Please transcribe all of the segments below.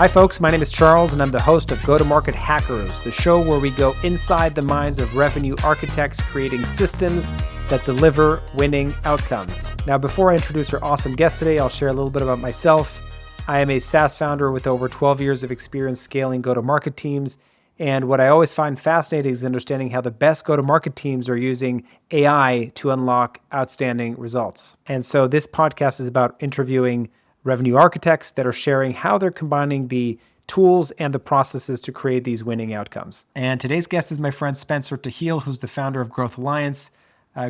Hi, folks. My name is Charles, and I'm the host of Go-to-Market Hackers, the show where we go inside the minds of revenue architects creating systems that deliver winning outcomes. Now, before I introduce our awesome guest today, I'll share a little bit about myself. I am a SaaS founder with over 12 years of experience scaling go-to-market teams. And what I always find fascinating is understanding how the best go-to-market teams are using AI to unlock outstanding results. And so this podcast is about interviewing revenue architects that are sharing how they're combining the tools and the processes to create these winning outcomes. And today's guest is my friend Spencer Tahil, who's the founder of Growth Alliance.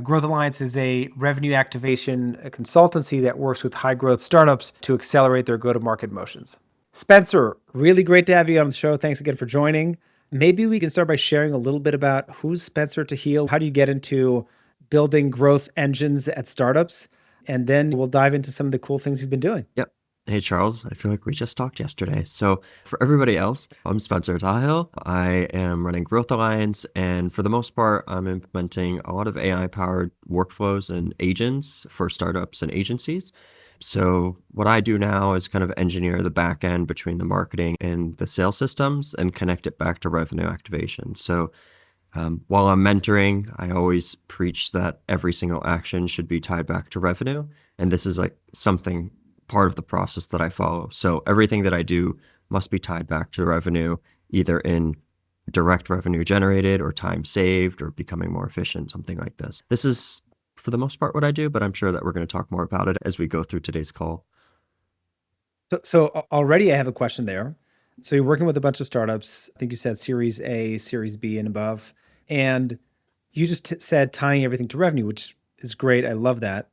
Growth Alliance is a revenue activation consultancy that works with high growth startups to accelerate their go-to-market motions. Spencer, really great to have you on the show. Thanks again for joining. Maybe we can start by sharing a little bit about who's Spencer Tahil. How do you get into building growth engines at startups? And then we'll dive into some of the cool things you've been doing. Yep. Hey, Charles. I feel like we just talked yesterday. So for everybody else, I'm Spencer Tahil. I am running Growth Alliance. And for the most part, I'm implementing a lot of AI-powered workflows and agents for startups and agencies. So what I do now is kind of engineer the back end between the marketing and the sales systems and connect it back to revenue activation. So while I'm mentoring, I always preach that every single action should be tied back to revenue. And this is like something part of the process that I follow. So everything that I do must be tied back to revenue, either in direct revenue generated or time saved or becoming more efficient, something like this. This is for the most part what I do, but I'm sure that we're going to talk more about it as we go through today's call. So already I have a question there. So you're working with a bunch of startups. I think you said Series A, Series B and above. And you just said tying everything to revenue, which is great. I love that.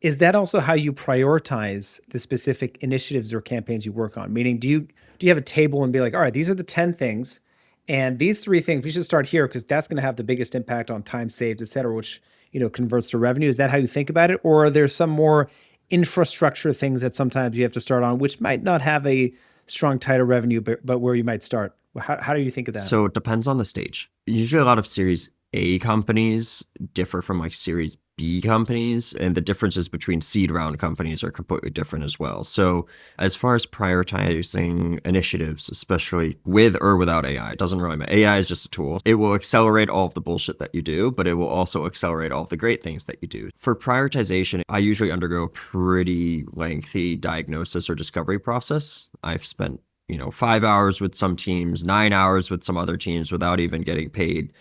Is that also how you prioritize the specific initiatives or campaigns you work on? Meaning, do you have a table and be like, all right, these are the 10 things, and these 3 things, we should start here because that's going to have the biggest impact on time saved, et cetera, which, converts to revenue. Is that how you think about it? Or are there some more infrastructure things that sometimes you have to start on, which might not have a strong title revenue, but where you might start? How do you think of that? So it depends on the stage. Usually a lot of Series A companies differ from like Series B companies, and the differences between seed round companies are completely different as well. So as far as prioritizing initiatives, especially with or without AI, it doesn't really matter. AI is just a tool. It will accelerate all of the bullshit that you do, but it will also accelerate all of the great things that you do. For prioritization, I usually undergo a pretty lengthy diagnosis or discovery process. I've spent 5 hours with some teams, 9 hours with some other teams without even getting paid.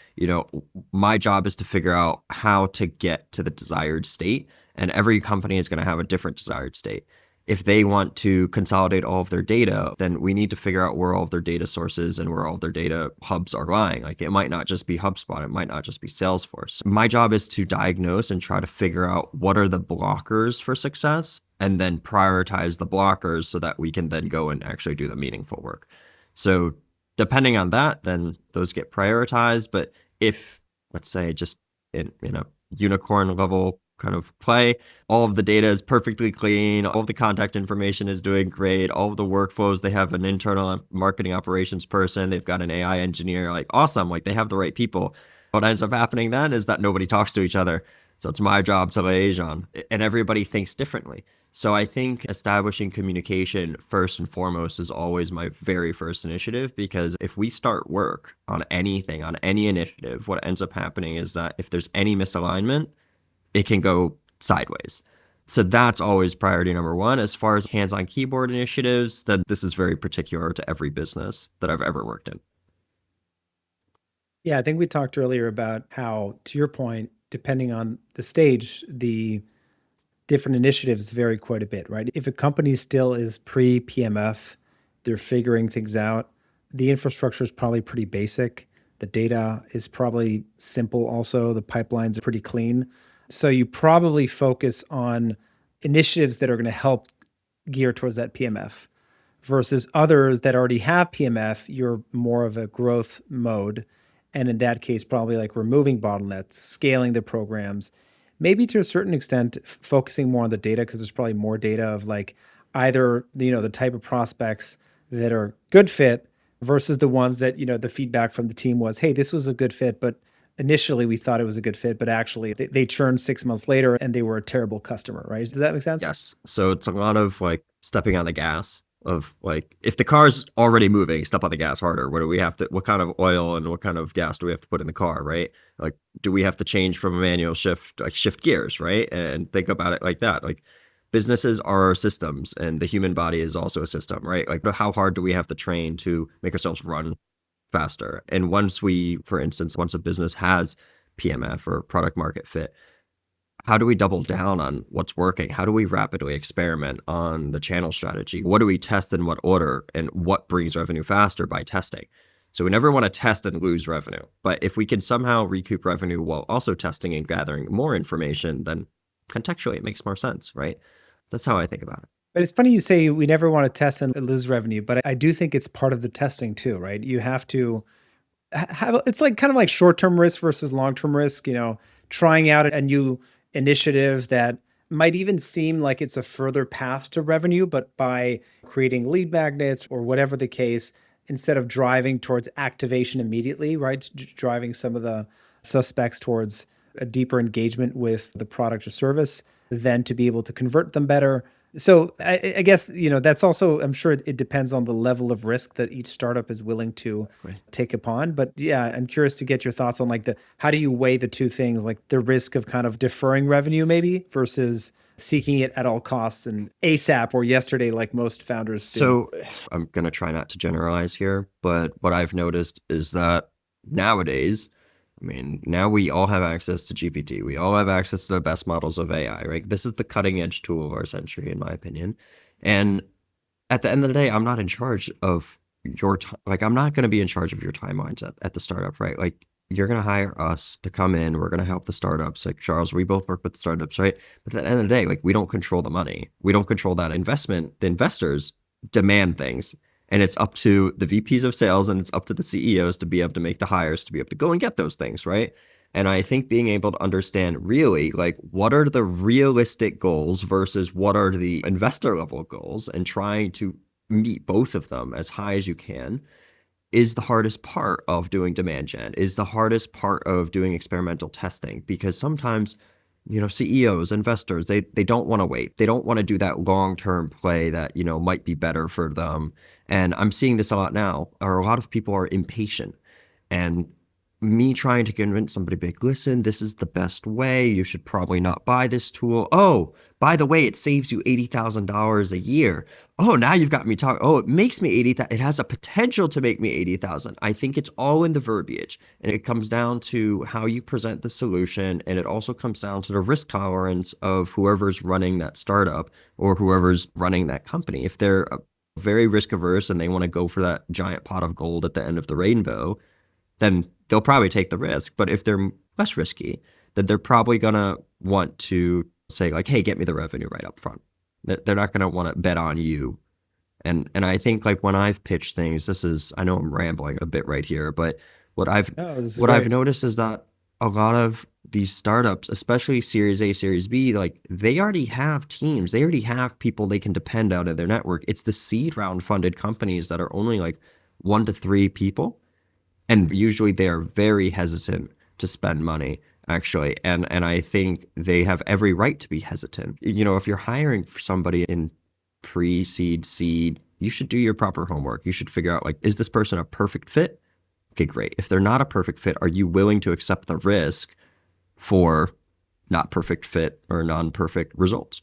My job is to figure out how to get to the desired state, and every company is going to have a different desired state. If they want to consolidate all of their data, then we need to figure out where all of their data sources and where all of their data hubs are lying. Like it might not just be HubSpot, it might not just be Salesforce. My job is to diagnose and try to figure out what are the blockers for success, and then prioritize the blockers so that we can then go and actually do the meaningful work. So depending on that, then those get prioritized. But if, let's say, just in a unicorn level kind of play, all of the data is perfectly clean, all of the contact information is doing great, all of the workflows, they have an internal marketing operations person, they've got an AI engineer, like awesome, like they have the right people. What ends up happening then is that nobody talks to each other. So it's my job to liaison, and everybody thinks differently. So I think establishing communication first and foremost is always my very first initiative, because if we start work on anything, on any initiative, what ends up happening is that if there's any misalignment, it can go sideways. So that's always priority number one. As far as hands-on keyboard initiatives, then this is very particular to every business that I've ever worked in. Yeah, I think we talked earlier about how, to your point, depending on the stage, the different initiatives vary quite a bit, right? If a company still is pre-PMF, they're figuring things out, the infrastructure is probably pretty basic. The data is probably simple also. The pipelines are pretty clean. So you probably focus on initiatives that are going to help gear towards that PMF versus others that already have PMF, you're more of a growth mode. And in that case, probably like removing bottlenecks, scaling the programs, maybe to a certain extent, focusing more on the data because there's probably more data of like either, the type of prospects that are good fit versus the ones that, the feedback from the team was, hey, this was a good fit, but initially we thought it was a good fit, but actually they churned 6 months later and they were a terrible customer, right? Does that make sense? Yes. So it's a lot of like stepping on the gas of like, if the car's already moving, step on the gas harder. What kind of oil and what kind of gas do we have to put in the car, right? Like, do we have to change from a manual shift, like shift gears, right? And think about it like that. Like, businesses are systems and the human body is also a system, right? Like, how hard do we have to train to make ourselves run faster? And for instance, once a business has PMF or product market fit, how do we double down on what's working? How do we rapidly experiment on the channel strategy? What do we test in what order, and what brings revenue faster by testing? So we never want to test and lose revenue. But if we can somehow recoup revenue while also testing and gathering more information, then contextually it makes more sense, right? That's how I think about it. But it's funny you say we never want to test and lose revenue, but I do think it's part of the testing too, right? You have to have it's like kind of like short-term risk versus long-term risk, trying out a new initiative that might even seem like it's a further path to revenue, but by creating lead magnets or whatever the case, instead of driving towards activation immediately, right? Driving some of the suspects towards a deeper engagement with the product or service, then to be able to convert them better. So I guess, that's also, I'm sure it depends on the level of risk that each startup is willing to Right. take upon. But yeah, I'm curious to get your thoughts on like how do you weigh the two things, like the risk of kind of deferring revenue maybe versus seeking it at all costs and ASAP or yesterday, like most founders do. So I'm going to try not to generalize here, but what I've noticed is that nowadays, I mean, now we all have access to GPT. We all have access to the best models of AI, right? This is the cutting edge tool of our century, in my opinion. And at the end of the day, I'm not in charge of your time. Like, I'm not going to be in charge of your timelines at the startup, right? Like, you're going to hire us to come in. We're going to help the startups. Like, Charles, we both work with the startups, right? But at the end of the day, like, we don't control the money. We don't control that investment. The investors demand things. And it's up to the VPs of sales and it's up to the CEOs to be able to make the hires to be able to go and get those things, right? And I think being able to understand really like what are the realistic goals versus what are the investor level goals and trying to meet both of them as high as you can is the hardest part of doing demand gen, is the hardest part of doing experimental testing, because sometimes, CEOs, investors, they don't want to wait. They don't want to do that long-term play that, might be better for them. And I'm seeing this a lot now, or a lot of people are impatient. And me trying to convince somebody big, listen, this is the best way. You should probably not buy this tool. Oh, by the way, it saves you $80,000 a year. Oh, now you've got me talking. Oh, it makes me 80,000. It has a potential to make me 80,000. I think it's all in the verbiage, and it comes down to how you present the solution. And it also comes down to the risk tolerance of whoever's running that startup or whoever's running that company. If they're very risk averse and they want to go for that giant pot of gold at the end of the rainbow, then they'll probably take the risk. But if they're less risky, then they're probably going to want to say like, hey, get me the revenue right up front. They're not going to want to bet on you. And I think like when I've pitched things, I know I'm rambling a bit right here, but I've noticed is that a lot of these startups, especially Series A, Series B, like they already have teams. They already have people they can depend out of their network. It's the seed round funded companies that are only like 1 to 3 people. And usually they are very hesitant to spend money, actually. And I think they have every right to be hesitant. If you're hiring for somebody in pre-seed, seed, you should do your proper homework. You should figure out, like, is this person a perfect fit? Okay, great. If they're not a perfect fit, are you willing to accept the risk for not perfect fit or non-perfect results?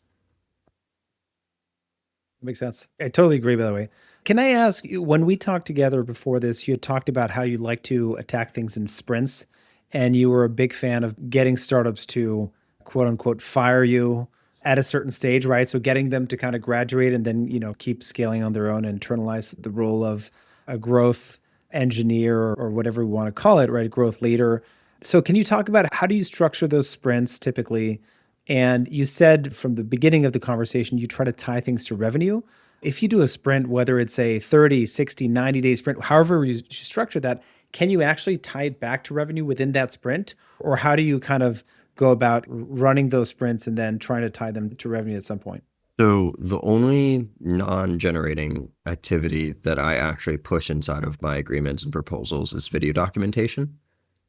Makes sense. I totally agree, by the way. Can I ask you, when we talked together before this, you had talked about how you like to attack things in sprints, and you were a big fan of getting startups to quote unquote fire you at a certain stage, right? So getting them to kind of graduate and then, keep scaling on their own and internalize the role of a growth engineer or whatever we want to call it, right? Growth leader. So can you talk about how do you structure those sprints typically? And you said from the beginning of the conversation, you try to tie things to revenue. If you do a sprint, whether it's a 30, 60, 90-day sprint, however you structure that, can you actually tie it back to revenue within that sprint? Or how do you kind of go about running those sprints and then trying to tie them to revenue at some point? So the only non-generating activity that I actually push inside of my agreements and proposals is video documentation.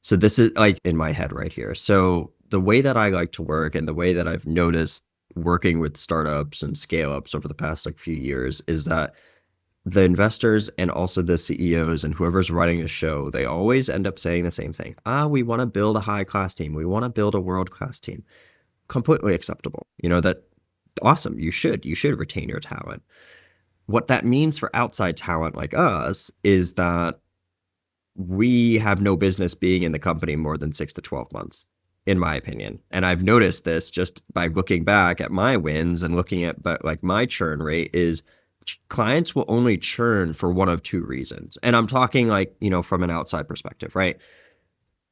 So this is like in my head right here. So the way that I like to work and the way that I've noticed working with startups and scale ups over the past like few years is that the investors and also the CEOs and whoever's running the show, they always end up saying the same thing. We want to build a high class team. We want to build a world class team. Completely acceptable. That awesome. You should retain your talent. What that means for outside talent like us is that we have no business being in the company more than 6 to 12 months, in my opinion. And I've noticed this just by looking back at my wins and looking at, but like my churn rate is clients will only churn for one of two reasons. And I'm talking like, from an outside perspective, right?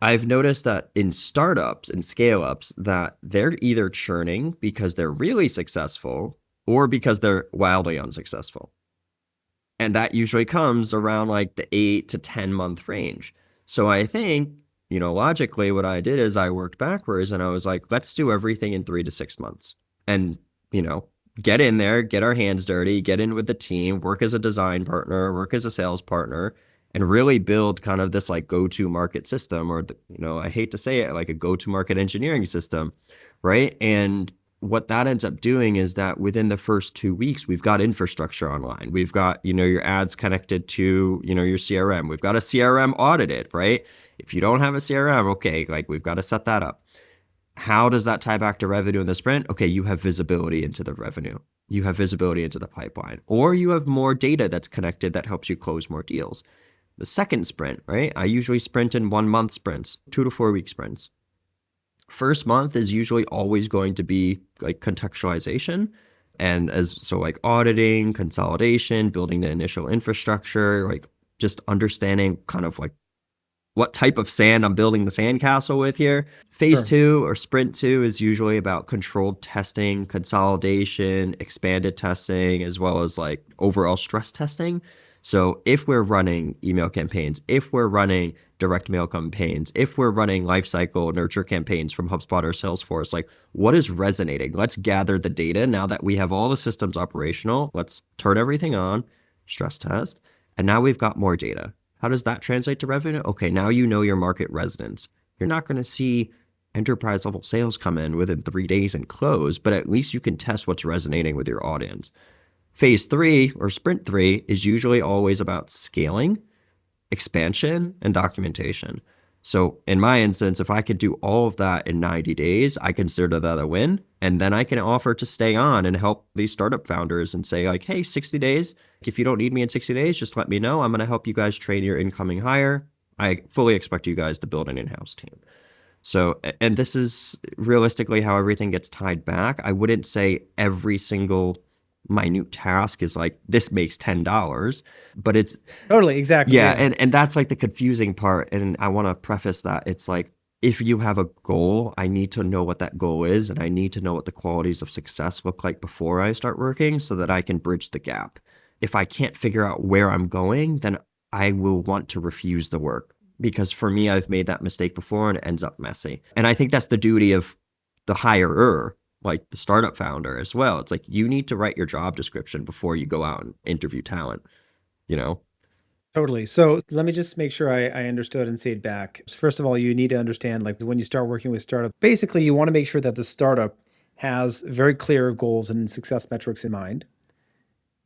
I've noticed that in startups and scale ups that they're either churning because they're really successful or because they're wildly unsuccessful. And that usually comes around like the 8 to 10 month range. So I think, logically what I did is I worked backwards and I was like, let's do everything in 3 to 6 months. And, get in there, get our hands dirty, get in with the team, work as a design partner, work as a sales partner, and really build kind of this like go-to market system, or, I hate to say it, like a go-to market engineering system, right? And what that ends up doing is that within the first 2 weeks, we've got infrastructure online. We've got, your ads connected to, your CRM. We've got a CRM audited, right? If you don't have a CRM, okay, like we've got to set that up. How does that tie back to revenue in the sprint? Okay, you have visibility into the revenue. You have visibility into the pipeline, or you have more data that's connected that helps you close more deals. The second sprint, right? I usually sprint in 1 month sprints, 2 to 4 week sprints. First month is usually always going to be like contextualization. And so like auditing, consolidation, building the initial infrastructure, like just understanding kind of like what type of sand I'm building the sandcastle with here. Phase 2 or sprint 2 is usually about controlled testing, consolidation, expanded testing, as well as like overall stress testing. So if we're running email campaigns, if we're running direct mail campaigns, if we're running lifecycle nurture campaigns from HubSpot or Salesforce, like what is resonating? Let's gather the data now that we have all the systems operational. Let's turn everything on, stress test, and now we've got more data. How does that translate to revenue? Okay, now you know your market resonance. You're not going to see enterprise level sales come in within 3 days and close, but at least you can test what's resonating with your audience. Phase 3 or sprint 3 is usually always about scaling, expansion, and documentation. So in my instance, if I could do all of that in 90 days, I consider that a win. And then I can offer to stay on and help these startup founders and say like, hey, 60 days, if you don't need me in 60 days, just let me know. I'm going to help you guys train your incoming hire. I fully expect you guys to build an in-house team. So, and this is realistically how everything gets tied back. I wouldn't say every single minute task is like, this makes $10, but it's Totally, exactly. yeah. And that's like the confusing part. And I want to preface that it's like, if you have a goal, I need to know what that goal is. And I need to know what the qualities of success look like before I start working so that I can bridge the gap. If I can't figure out where I'm going, then I will want to refuse the work, because for me, I've made that mistake before and it ends up messy. And I think that's the duty of the hirer, like the startup founder as well. It's like, you need to write your job description before you go out and interview talent, you know? Totally. So let me just make sure I understood and say it back. First of all, you need to understand, like when you start working with startup, basically you want to make sure that the startup has very clear goals and success metrics in mind.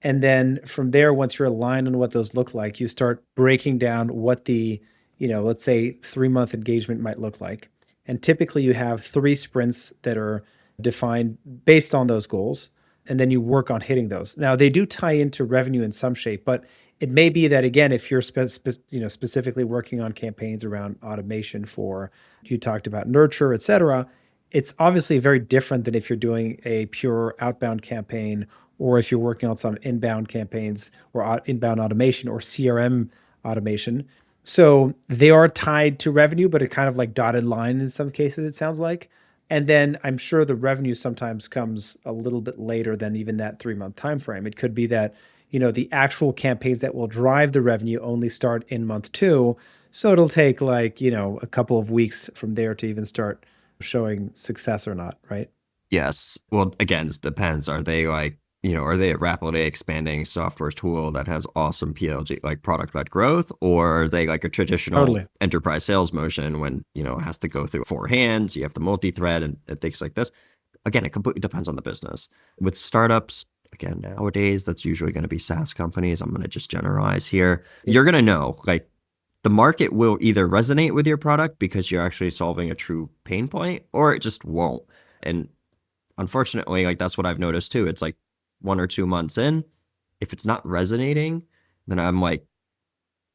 And then from there, once you're aligned on what those look like, you start breaking down what the, let's say 3 month engagement might look like. And typically you have 3 sprints that are defined based on those goals. And then you work on hitting those. Now they do tie into revenue in some shape, but it may be that again, if you're specifically working on campaigns around automation for, you talked about nurture, et cetera, it's obviously very different than if you're doing a pure outbound campaign, or if you're working on some inbound campaigns or inbound automation or CRM automation. So they are tied to revenue, but it kind of like dotted line in some cases, it sounds like. And then I'm sure the revenue sometimes comes a little bit later than even that 3 month time frame. It could be that, the actual campaigns that will drive the revenue only start in month 2. So it'll take like, a couple of weeks from there to even start showing success or not, right? Yes. Well, again, it depends. Are they like, are they a rapidly expanding software tool that has awesome PLG, like product-led growth, or are they like a traditional Totally. enterprise sales motion when, it has to go through 4 hands, you have to multi-thread and things like this? Again, it completely depends on the business. With startups, again, nowadays, that's usually going to be SaaS companies. I'm going to just generalize here. You're going to know, like, the market will either resonate with your product because you're actually solving a true pain point, or it just won't. And unfortunately, like, that's what I've noticed too. It's like 1 or 2 months in, if it's not resonating, then I'm like,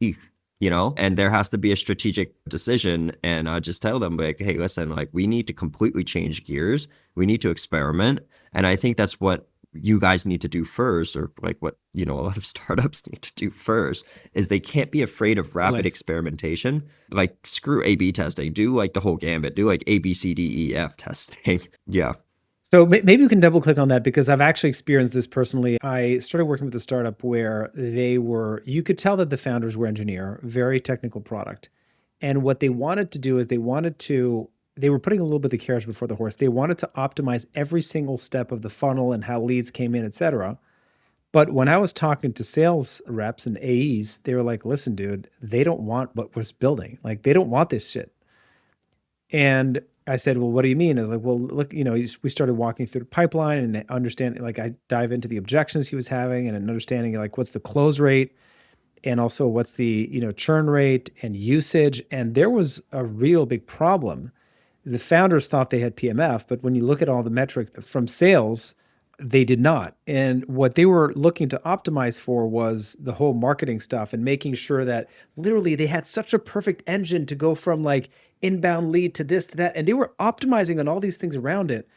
eek, and there has to be a strategic decision. And I just tell them, like, hey, listen, like, we need to completely change gears. We need to experiment. And I think that's what you guys need to do first, or like what, a lot of startups need to do first, is they can't be afraid of rapid experimentation. Like, screw A/B testing, do like the whole gambit, do like ABCDEF testing. Yeah. So maybe we can double click on that, because I've actually experienced this personally. I started working with a startup where you could tell that the founders were engineer, very technical product. And what they wanted to do is they were putting a little bit of the carriage before the horse. They wanted to optimize every single step of the funnel and how leads came in, et cetera. But when I was talking to sales reps and AEs, they were like, listen, dude, they don't want what we're building. Like, they don't want this shit. And I said, well, what do you mean? I was like, well, look, we started walking through the pipeline and understanding, like, I dive into the objections he was having and understanding, like, what's the close rate and also what's the, churn rate and usage. And there was a real big problem. The founders thought they had PMF, but when you look at all the metrics from sales, they did not. And what they were looking to optimize for was the whole marketing stuff and making sure that literally they had such a perfect engine to go from like inbound lead to this, to that. And they were optimizing on all these things around it,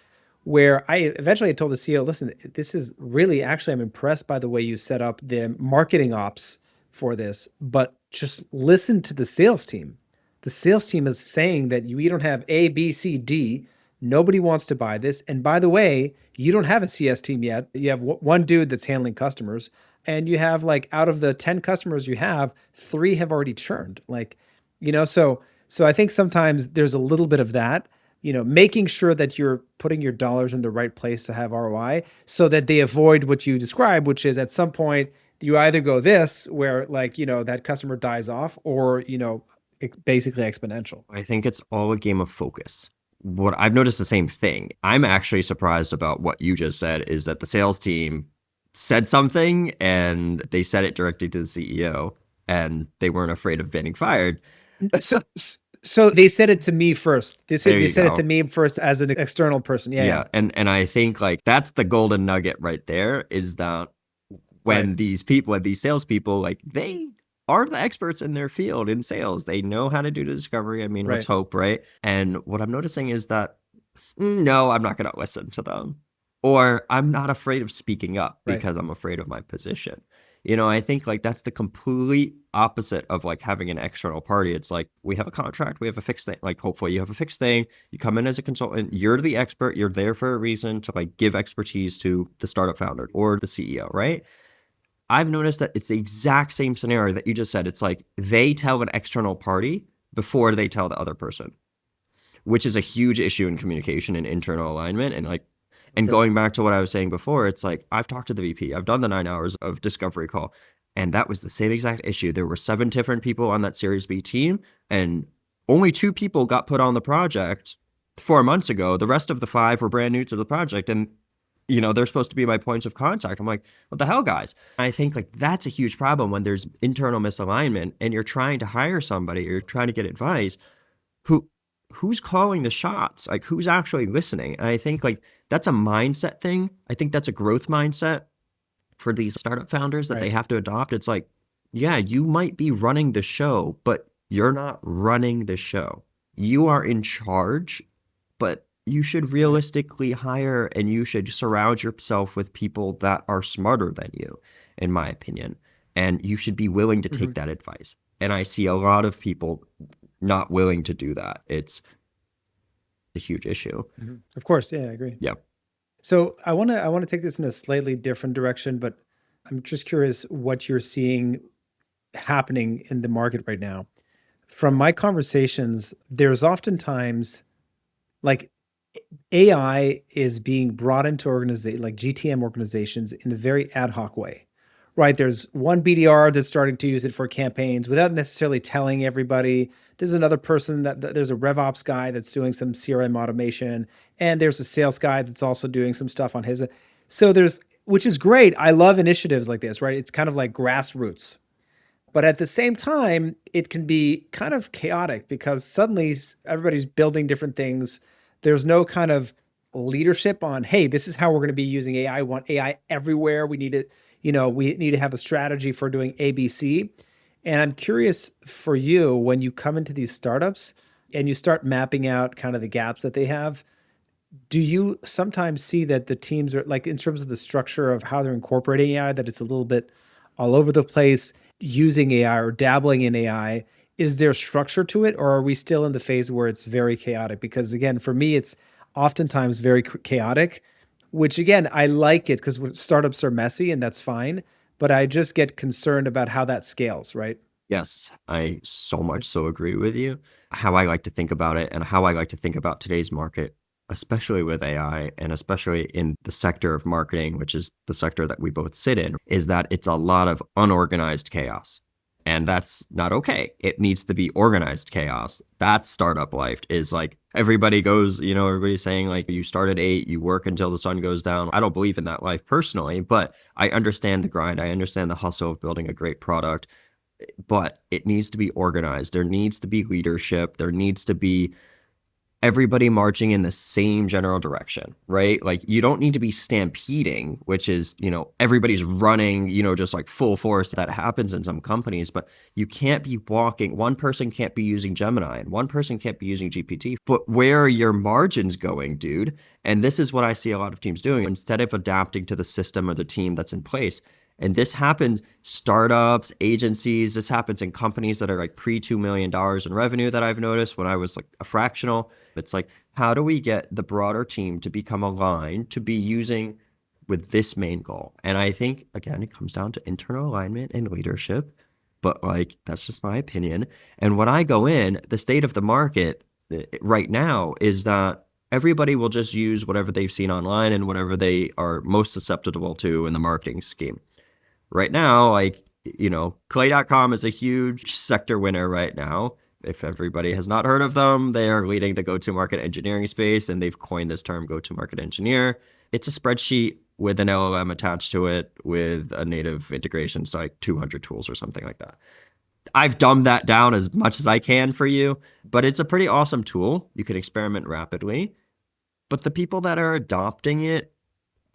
where I eventually told the CEO, listen, this is really, actually, I'm impressed by the way you set up the marketing ops for this, but just listen to the sales team. The sales team is saying that we don't have A, B, C, D. Nobody wants to buy this. And by the way, you don't have a CS team yet. You have one dude that's handling customers, and you have, like, out of the 10 customers you have, 3 have already churned. Like, so I think sometimes there's a little bit of that, making sure that you're putting your dollars in the right place to have ROI, so that they avoid what you describe, which is at some point you either go this, where, like, that customer dies off, or, basically exponential. I think it's all a game of focus. What I've noticed the same thing. I'm actually surprised about what you just said, is that the sales team said something and they said it directly to the CEO, and they weren't afraid of getting fired. So they said it to me first. They said it to me first as an external person. Yeah. And I think, like, that's the golden nugget right there, is that when these salespeople, like, they are the experts in their field in sales. They know how to do the discovery. I mean, let's hope, right? And what I'm noticing is that, no, I'm not going to listen to them. Or I'm not afraid of speaking up because I'm afraid of my position. I think, like, that's the complete opposite of, like, having an external party. It's like, we have a contract, we have a fixed thing. Like, hopefully you have a fixed thing. You come in as a consultant, you're the expert, you're there for a reason to, like, give expertise to the startup founder or the CEO, right? I've noticed that it's the exact same scenario that you just said. It's like they tell an external party before they tell the other person, which is a huge issue in communication and internal alignment. And, like, and going back to what I was saying before, it's like, I've talked to the VP, I've done the 9 hours of discovery call, and that was the same exact issue. There were 7 different people on that Series B team, and only 2 people got put on the project 4 months ago. The rest of the 5 were brand new to the project, and they're supposed to be my points of contact. I'm like, what the hell, guys? I think, like, that's a huge problem when there's internal misalignment and you're trying to hire somebody or you're trying to get advice. Who's calling the shots? Like, who's actually listening? And I think, like, that's a mindset thing. I think that's a growth mindset for these startup founders that they have to adopt. It's like, yeah, you might be running the show, but you're not running the show. You are in charge, but you should realistically hire and you should surround yourself with people that are smarter than you, in my opinion. And you should be willing to take that advice. And I see a lot of people not willing to do that. It's a huge issue. Of course. Yeah, I agree. Yeah. So I want to take this in a slightly different direction, but I'm just curious what you're seeing happening in the market right now. From my conversations, there's oftentimes, like, AI is being brought into like GTM organizations in a very ad hoc way, right? There's one BDR that's starting to use it for campaigns without necessarily telling everybody. There's another person there's a RevOps guy that's doing some CRM automation, and there's a sales guy that's also doing some stuff on his. So there's which is great. I love initiatives like this, right? It's kind of like grassroots. But at the same time, it can be kind of chaotic because suddenly everybody's building different things. There's no kind of leadership on, hey, this is how we're going to be using AI. We want AI everywhere. We need to, we need to have a strategy for doing ABC. And I'm curious for you, when you come into these startups and you start mapping out kind of the gaps that they have, do you sometimes see that the teams are like in terms of the structure of how they're incorporating AI, that it's a little bit all over the place using AI or dabbling in AI? Is there structure to it, or are we still in the phase where it's very chaotic? Because again, for me, it's oftentimes very chaotic, which again, I like it because startups are messy and that's fine. But I just get concerned about how that scales, right? Yes, I so much so agree with you. How I like to think about it and how I like to think about today's market, especially with AI and especially in the sector of marketing, which is the sector that we both sit in, is that it's a lot of unorganized chaos. And that's not okay. It needs to be organized chaos. That's startup life is like everybody goes, everybody's saying like you start at 8, you work until the sun goes down. I don't believe in that life personally, but I understand the grind. I understand the hustle of building a great product, but it needs to be organized. There needs to be leadership. There needs to be everybody marching in the same general direction, right? Like you don't need to be stampeding, which is, everybody's running, just like full force. That happens in some companies, but you can't be walking. One person can't be using Gemini and one person can't be using GPT. But where are your margins going, dude? And this is what I see a lot of teams doing. Instead of adapting to the system or the team that's in place, and this happens startups, agencies, this happens in companies that are like pre $2 million in revenue that I've noticed when I was like a fractional. It's like, how do we get the broader team to become aligned to be using with this main goal? And I think, again, it comes down to internal alignment and leadership, but like, that's just my opinion. And when I go in, the state of the market right now is that everybody will just use whatever they've seen online and whatever they are most susceptible to in the marketing scheme. Right now, like, Clay.com is a huge sector winner right now. If everybody has not heard of them, they are leading the go-to-market engineering space, and they've coined this term go-to-market engineer. It's a spreadsheet with an LLM attached to it with a native integration, so like 200 tools or something like that. I've dumbed that down as much as I can for you, but it's a pretty awesome tool. You can experiment rapidly. But the people that are adopting it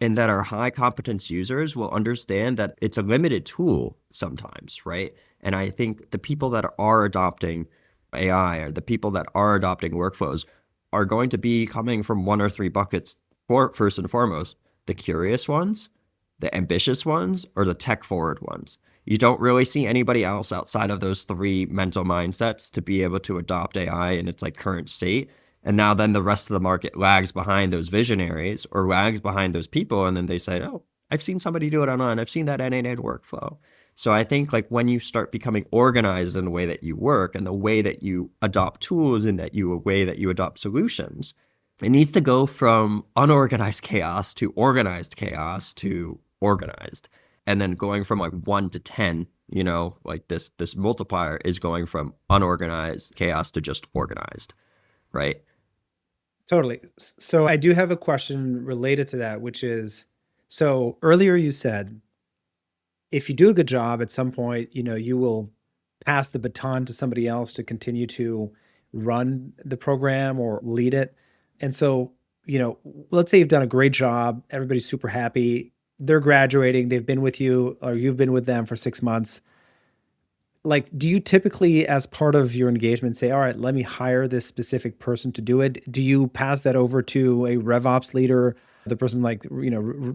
and that are high competence users will understand that it's a limited tool sometimes, right? And I think the people that are adopting AI or the people that are adopting workflows are going to be coming from one or three buckets. First and foremost, the curious ones, the ambitious ones, or the tech forward ones. You don't really see anybody else outside of those three mental mindsets to be able to adopt AI in its like current state. And now then the rest of the market lags behind those visionaries or lags behind those people. And then they say, oh, I've seen somebody do it online. I've seen that end-to-end workflow. So I think like when you start becoming organized in the way that you work and the way that you adopt tools and way that you adopt solutions, it needs to go from unorganized chaos to organized chaos to organized. And then going from like 1 to 10, like this multiplier is going from unorganized chaos to just organized, right? Totally. So I do have a question related to that, which is, so earlier you said, if you do a good job at some point, you will pass the baton to somebody else to continue to run the program or lead it. And so, let's say you've done a great job, everybody's super happy, they're graduating, they've been with you or you've been with them for 6 months. Like, do you typically, as part of your engagement, say, all right, let me hire this specific person to do it? Do you pass that over to a RevOps leader, the person like,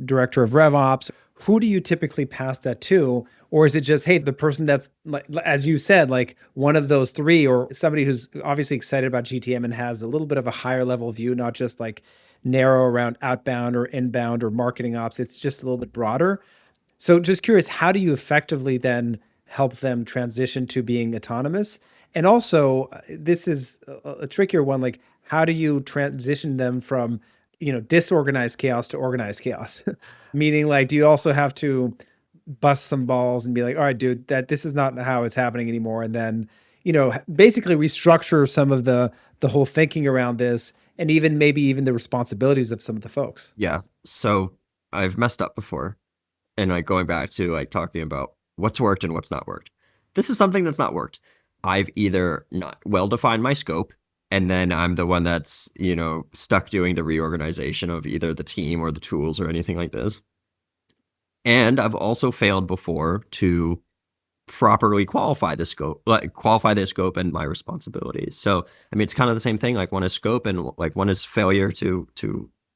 director of RevOps? Who do you typically pass that to? Or is it just, hey, the person that's, like, as you said, like one of those three, or somebody who's obviously excited about GTM and has a little bit of a higher level view, not just like narrow around outbound or inbound or marketing ops, it's just a little bit broader. So just curious, how do you effectively then help them transition to being autonomous? And also, this is a trickier one, like how do you transition them from, disorganized chaos to organized chaos? Meaning like, do you also have to bust some balls and be like, all right, dude, that this is not how it's happening anymore. And then, basically restructure some of the whole thinking around this and even maybe even the responsibilities of some of the folks. Yeah. So I've messed up before. And like going back to like talking about what's worked and what's not worked. This is something that's not worked. I've either not well defined my scope, and then I'm the one that's, stuck doing the reorganization of either the team or the tools or anything like this. And I've also failed before to properly qualify the scope and my responsibilities. So, I mean, it's kind of the same thing. Like one is scope and like one is failure to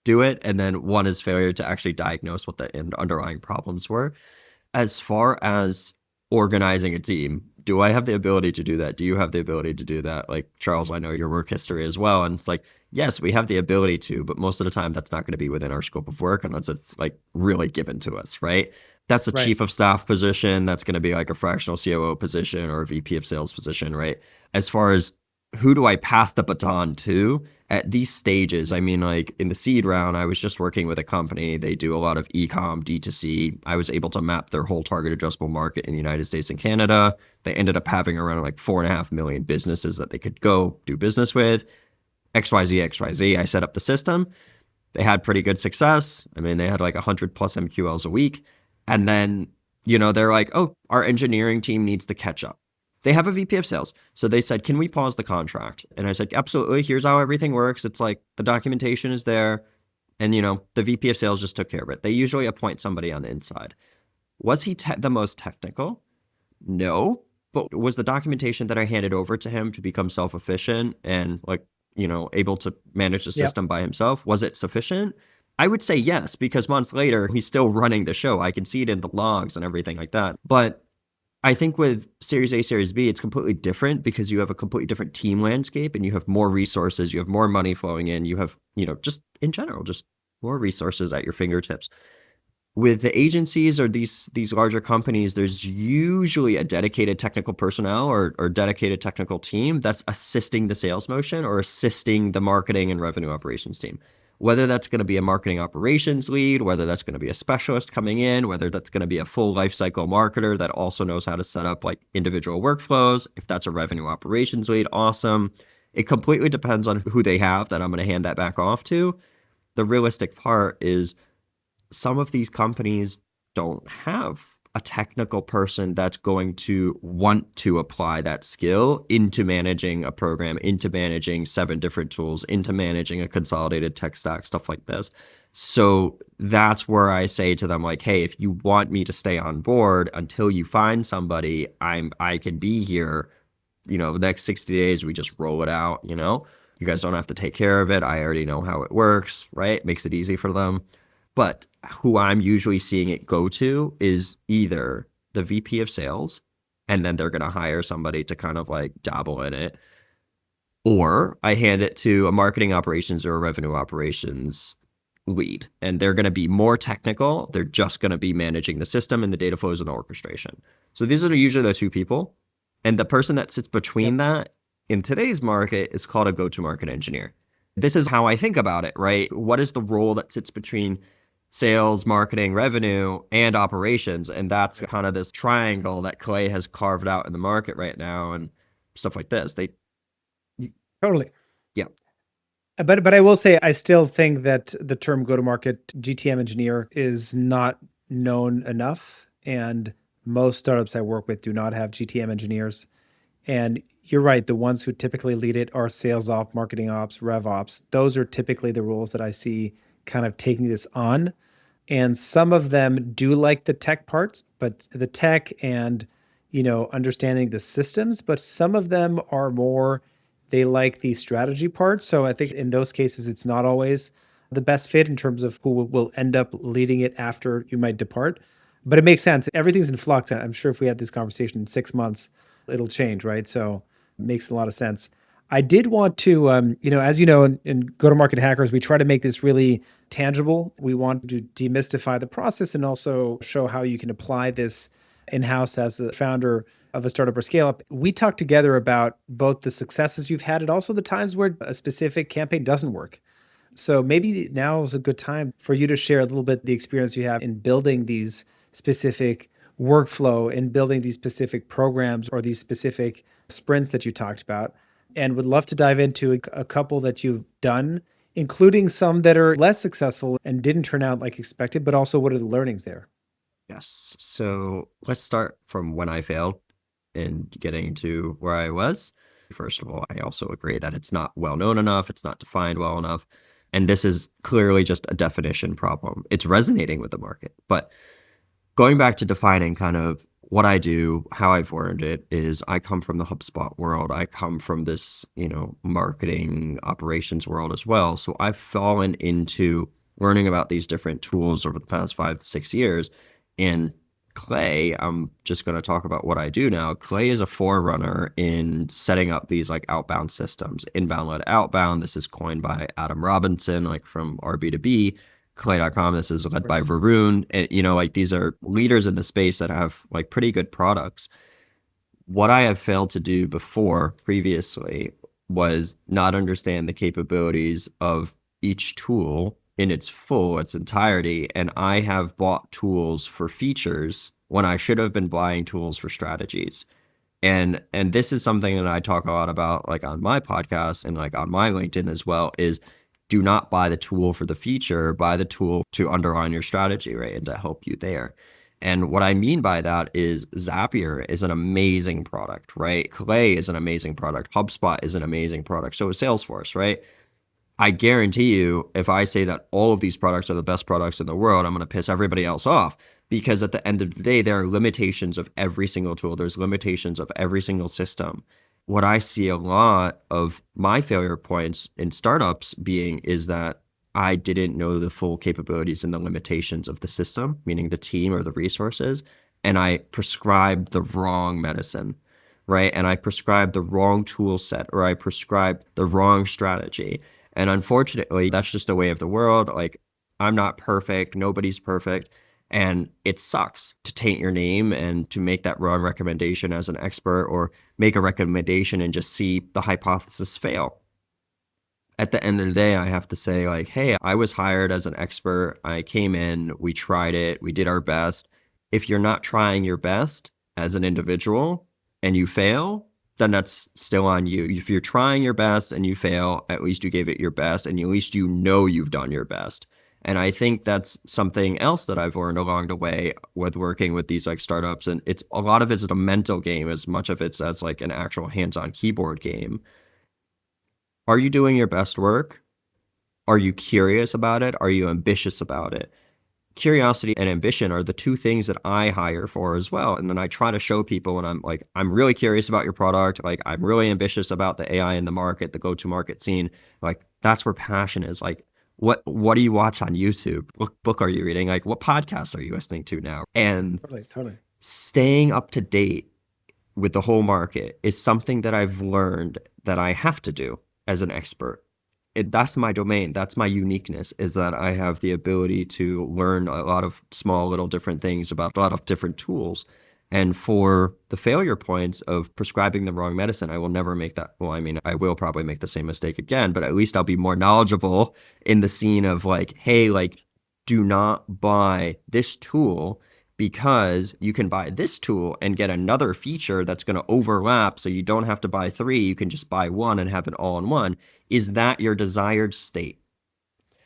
do it, and then one is failure to actually diagnose what the underlying problems were. As far as organizing a team, do I have the ability to do that? Do you have the ability to do that? Like, Charles, I know your work history as well. And it's like, yes, we have the ability to, but most of the time that's not going to be within our scope of work unless it's like really given to us, right? That's a Right. chief of staff position. That's going to be like a fractional COO position or a VP of sales position, right? As far as who do I pass the baton to at these stages? I mean, like in the seed round, I was just working with a company. They do a lot of e-com, D2C. I was able to map their whole target addressable market in the United States and Canada. They ended up having around like 4.5 million businesses that they could go do business with. XYZ, XYZ. I set up the system. They had pretty good success. I mean, they had like 100 plus MQLs a week. And then, they're like, oh, our engineering team needs to catch up. They have a VP of sales. So they said, can we pause the contract? And I said, absolutely. Here's how everything works. It's like the documentation is there. And, the VP of sales just took care of it. They usually appoint somebody on the inside. Was he the most technical? No. But was the documentation that I handed over to him to become self-efficient and like, able to manage the Yep. system by himself, was it sufficient? I would say yes, because months later, he's still running the show. I can see it in the logs and everything like that. But I think with Series A, Series B, it's completely different because you have a completely different team landscape and you have more resources, you have more money flowing in, you have, just in general, just more resources at your fingertips. With the agencies or these larger companies, there's usually a dedicated technical personnel or dedicated technical team that's assisting the sales motion or assisting the marketing and revenue operations team. Whether that's going to be a marketing operations lead, whether that's going to be a specialist coming in, whether that's going to be a full lifecycle marketer that also knows how to set up like individual workflows. If that's a revenue operations lead, awesome. It completely depends on who they have that I'm going to hand that back off to. The realistic part is some of these companies don't have a technical person that's going to want to apply that skill into managing a program, into managing 7 different tools, into managing a consolidated tech stack, stuff like this. So that's where I say to them, like, hey, if you want me to stay on board until you find somebody, I can be here. The next 60 days, we just roll it out, You guys don't have to take care of it. I already know how it works, right? Makes it easy for them. But who I'm usually seeing it go to is either the VP of sales, and then they're going to hire somebody to kind of like dabble in it, or I hand it to a marketing operations or a revenue operations lead, and they're going to be more technical. They're just going to be managing the system and the data flows and the orchestration. So these are usually the two people. And the person that sits between Yep. that in today's market is called a go-to-market engineer. This is how I think about it, right? What is the role that sits between sales, marketing, revenue, and operations? And that's kind of this triangle that Clay has carved out in the market right now and stuff like this. Totally. Yeah. But I will say I still think that the term go-to-market GTM engineer is not known enough, and most startups I work with do not have GTM engineers. And you're right, the ones who typically lead it are sales ops, marketing ops, rev ops. Those are typically the roles that I see kind of taking this on. And some of them do like the tech parts, but the tech and understanding the systems, but some of them are more they like the strategy part. So I think in those cases it's not always the best fit in terms of who will end up leading it after you might depart. But it makes sense. Everything's in flux. I'm sure if we had this conversation in 6 months, it'll change, right? So it makes a lot of sense. I did want to, as you know, in go-to-market hackers, we try to make this really tangible. We want to demystify the process and also show how you can apply this in-house as a founder of a startup or scale up. We talked together about both the successes you've had and also the times where a specific campaign doesn't work. So maybe now is a good time for you to share a little bit the experience you have in building these specific workflow and building these specific programs or these specific sprints that you talked about. And would love to dive into a couple that you've done, including some that are less successful and didn't turn out like expected, but also what are the learnings there? Yes. So let's start from when I failed and getting to where I was. First of all, I also agree that it's not well known enough, it's not defined well enough. And this is clearly just a definition problem. It's resonating with the market. But going back to defining kind of what I do, how I've learned it is I come from the HubSpot world. I come from this, marketing operations world as well. So I've fallen into learning about these different tools over the past 5 to 6 years. And Clay, I'm just going to talk about what I do now. Clay is a forerunner in setting up these like outbound systems, inbound led outbound. This is coined by Adam Robinson, like from RB2B. Clay.com. This is led by Varun. And, like these are leaders in the space that have like pretty good products. What I have failed to do before previously was not understand the capabilities of each tool in its entirety. And I have bought tools for features when I should have been buying tools for strategies. And this is something that I talk a lot about like on my podcast and like on my LinkedIn as well is do not buy the tool for the feature, buy the tool to underline your strategy, right? And to help you there. And what I mean by that is Zapier is an amazing product, right? Clay is an amazing product. HubSpot is an amazing product. So is Salesforce, right? I guarantee you, if I say that all of these products are the best products in the world, I'm going to piss everybody else off because at the end of the day, there are limitations of every single tool. There's limitations of every single system. What I see a lot of my failure points in startups being is that I didn't know the full capabilities and the limitations of the system, meaning the team or the resources, and I prescribed the wrong medicine, right? And I prescribed the wrong tool set or I prescribed the wrong strategy. And unfortunately, that's just a way of the world. Like, I'm not perfect. Nobody's perfect. And it sucks to taint your name and to make that wrong recommendation as an expert or make a recommendation and just see the hypothesis fail. At the end of the day, I have to say, like, hey, I was hired as an expert. I came in, we tried it, we did our best. If you're not trying your best as an individual and you fail, then that's still on you. If you're trying your best and you fail, at least you gave it your best and at least you know you've done your best. And I think that's something else that I've learned along the way with working with these like startups. And it's a lot of it's a mental game as much of it's as like an actual hands-on keyboard game. Are you doing your best work? Are you curious about it? Are you ambitious about it? Curiosity and ambition are the two things that I hire for as well. And then I try to show people when I'm like, I'm really curious about your product. Like, I'm really ambitious about the AI in the market, the go-to-market scene. Like, that's where passion is. Like, what do you watch on YouTube? What book are you reading? Like, what podcasts are you listening to now? And Totally. staying up to date with the whole market is something that I've learned that I have to do as an expert. That's my domain. That's my uniqueness is that I have the ability to learn a lot of small little different things about a lot of different tools. And for the failure points of prescribing the wrong medicine, I will never make that. Well, I mean, I will probably make the same mistake again, but at least I'll be more knowledgeable in the scene of like, hey, like, do not buy this tool because you can buy this tool and get another feature that's going to overlap. So you don't have to buy three. You can just buy one and have it all in one. Is that your desired state?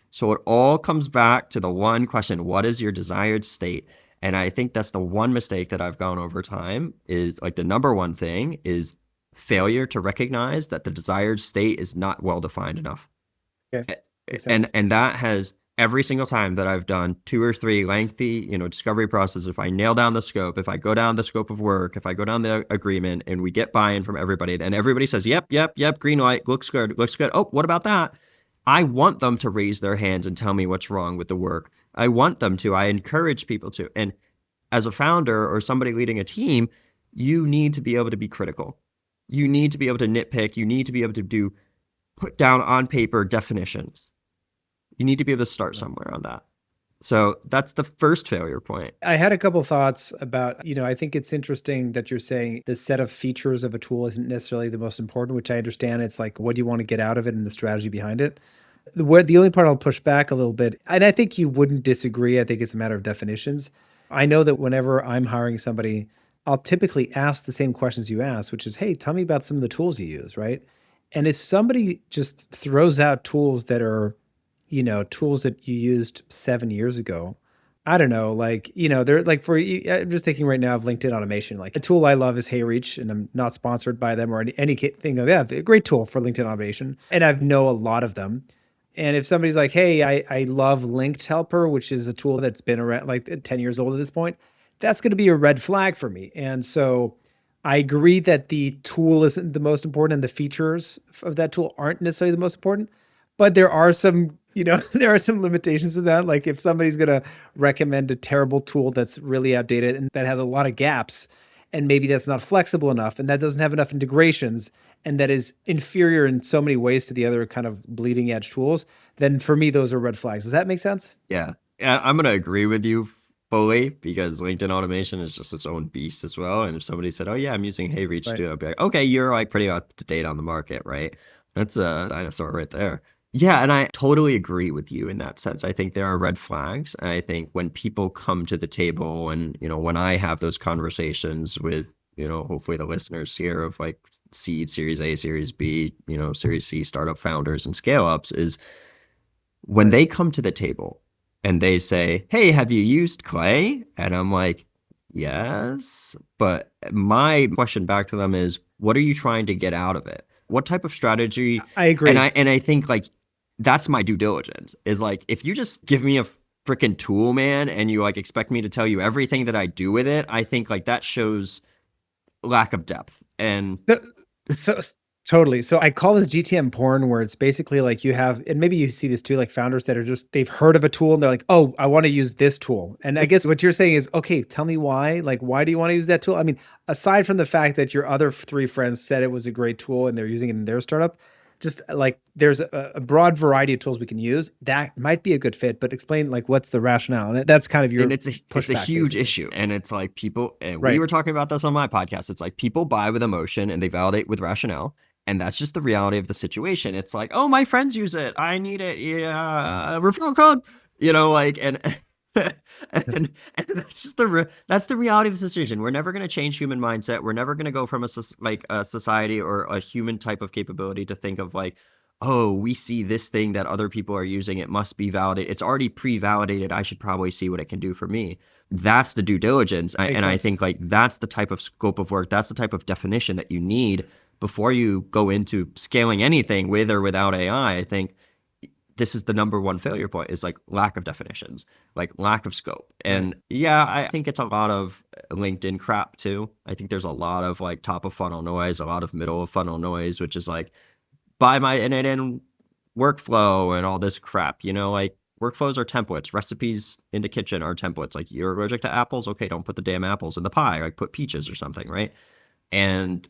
So it all comes back to the one question, what is your desired state? And I think that's the one mistake that I've gone over time is like the number one thing is failure to recognize that the desired state is not well defined enough. Okay. Makes And sense. and that has every single time that I've done two or three lengthy, discovery process, if I nail down the scope, if I go down the scope of work, if I go down the agreement and we get buy-in from everybody, then everybody says, yep, green light, looks good, looks good. Oh, what about that? I want them to raise their hands and tell me what's wrong with the work. I want them to. I encourage people to. And as a founder or somebody leading a team, you need to be able to be critical. You need to be able to nitpick. You need to be able to put down on paper definitions. You need to be able to start somewhere on that. So that's the first failure point. I had a couple thoughts about, I think it's interesting that you're saying the set of features of a tool isn't necessarily the most important, which I understand. It's like, what do you want to get out of it and the strategy behind it? The only part I'll push back a little bit, and I think you wouldn't disagree, I think it's a matter of definitions. I know that whenever I'm hiring somebody, I'll typically ask the same questions you asked, which is, hey, tell me about some of the tools you use, right? And if somebody just throws out tools that are, tools that you used 7 years ago, I don't know, like, they're like I'm just thinking right now of LinkedIn automation. Like a tool I love is HeyReach, and I'm not sponsored by them or anything like that. They're a great tool for LinkedIn automation. And I know a lot of them. And if somebody's like, hey, I love Linked Helper, which is a tool that's been around like 10 years old at this point, that's going to be a red flag for me. And so I agree that the tool isn't the most important and the features of that tool aren't necessarily the most important, but there are some, there are some limitations to that. Like if somebody's going to recommend a terrible tool that's really outdated and that has a lot of gaps, and maybe that's not flexible enough and that doesn't have enough integrations and that is inferior in so many ways to the other kind of bleeding edge tools, then for me, those are red flags. Does that make sense? Yeah. Yeah, I'm going to agree with you fully because LinkedIn automation is just its own beast as well. And if somebody said, oh, yeah, I'm using HeyReach Right. too, I'd be like, okay, you're like pretty up to date on the market, right? That's a dinosaur right there. Yeah, and I totally agree with you in that sense. I think there are red flags. I think when people come to the table and, when I have those conversations with, hopefully the listeners here of like seed, Series A, Series B, Series C startup founders and scale ups is when Right. they come to the table and they say, hey, have you used Clay? And I'm like, yes. But my question back to them is, what are you trying to get out of it? What type of strategy? I And agree. I think like that's my due diligence is like if you just give me a freaking tool, man, and you like expect me to tell you everything that I do with it, I think like that shows lack of depth. And So, totally. So I call this GTM porn, where it's basically like you have, and maybe you see this too, like founders that are just, they've heard of a tool and they're like, oh, I want to use this tool. And I guess what you're saying is, okay, tell me why. Like, why do you want to use that tool? I mean, aside from the fact that your other three friends said it was a great tool and they're using it in their startup, just like there's a broad variety of tools we can use that might be a good fit, but explain like what's the rationale. And that's kind of and your it's a pushback, huge basically. issue. And it's like people, and we Right. were talking about this on my podcast. It's like people buy with emotion and they validate with rationale. And that's just the reality of the situation. It's like, oh, my friends use it. I need it. Yeah, referral code. Like and that's just that's the reality of the situation. We're never going to change human mindset. We're never going to go from a society or a human type of capability to think of like, oh, we see this thing that other people are using. It must be validated. It's already pre-validated. I should probably see what it can do for me. That's the due diligence. Makes And I sense. think like that's the type of scope of work. That's the type of definition that you need before you go into scaling anything with or without AI. I think this is the number one failure point is like lack of definitions, like lack of scope. Right. And yeah, I think it's a lot of LinkedIn crap too. I think there's a lot of like top of funnel noise, a lot of middle of funnel noise, which is like buy my end-to-end workflow and all this crap, like workflows are templates. Recipes in the kitchen are templates. Like you're allergic to apples. Okay, don't put the damn apples in the pie. Like put peaches or something, right? And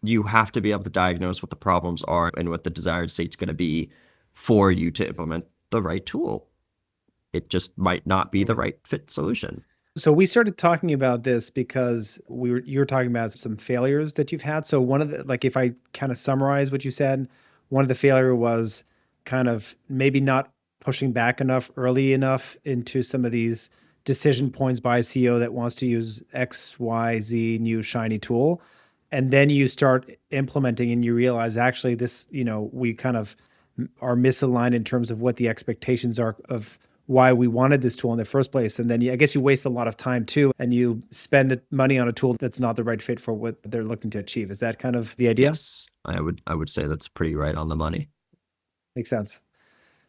you have to be able to diagnose what the problems are and what the desired state's going to be for you to implement the right tool. It just might not be the Totally. right fit solution. So we started talking about this because you were talking about some failures that you've had. So one of the, like if I kind of summarize what you said, one of the failure was kind of maybe not pushing back enough early enough into some of these decision points by a CEO that wants to use XYZ new shiny tool. And then you start implementing and you realize actually this, we kind of are misaligned in terms of what the expectations are of why we wanted this tool in the first place. And then I guess you waste a lot of time too, and you spend money on a tool that's not the right fit for what they're looking to achieve. Is that kind of the idea? Yes, I would say that's pretty right on the money. Makes sense.